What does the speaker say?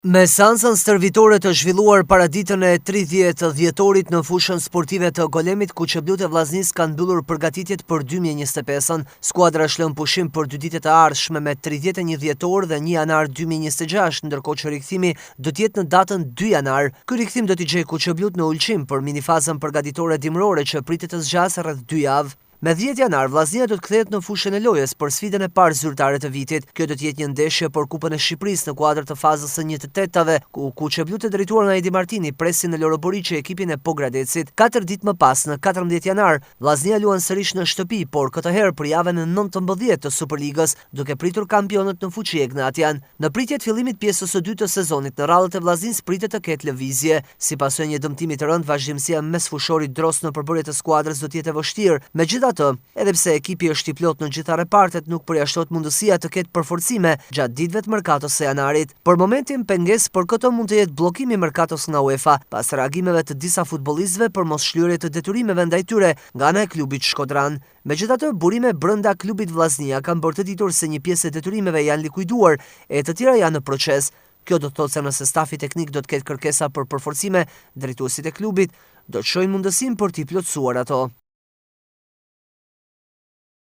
Me seancën stërvitore të zhvilluar para ditën e 30 dhjetorit në fushën sportive të Golemit, Kuqeblut e Vllaznisë kanë mbyllur përgatitjet për 2025-ën. Skuadra është lënë pushim për 2 ditët e ardhshme me 31 dhjetor dhe 1 janar 2026, ndërkohë që rikthimi do të jetë në datën 2 janar. Ky rikthim do t'i gjejë Kuqeblut në ulqim për minifazën përgatitore dimrore që pritet të zgjasë rreth 2 javë. Me 10 janar, Vllaznia do të kthehet në fushën e lojës për sfidën e parë zyrtare të vitit. Kjo do të jetë një ndeshje për Kupën e Shqipërisë në kuadër të fazës së 1/8-tave, ku Kuqeblut e drejtuar nga Edi Martini presin në Loroboriçe ekipin e Pogradecit. 4 ditë më pas, në 14 janar, Vllaznia luan sërish në shtëpi, por këtë herë për javën e 19 të Superligës, duke pritur kampionët në fuqi e Gnatian. Në pritje të fillimit pjesës së dytë të sezonit, në rallët e Vllaznisë pritet të ketë lëvizje. Si pasojë një dëmtimi të rënd, vazhdimësia mes fushorit Dros në përbërje të skuadrës do të jetë e vështirë. Megjithatë, edhe pse ekipi është i plot në gjitha repartet, nuk përjashtohet mundësia të ketë përforcime gjatë ditëve të merkatos së janarit. Për momentin, pengesë për këtë mund të jetë bllokimi i merkatos nga UEFA, pas reagimeve të disa futbollistëve për mosshlyerje të detyrimeve ndaj tyre nga ana e klubit shkodran. Megjithatë, burime brenda klubit Vllaznia kanë bërë të ditur se një pjesë e detyrimeve janë likuiduar e të tjera janë në proces. Kjo do të thotë se nëse stafi teknik do të ketë kërkesa për përforcime, drejtuesit e klubit do të shohin mundësinë për t'i plotësuar ato.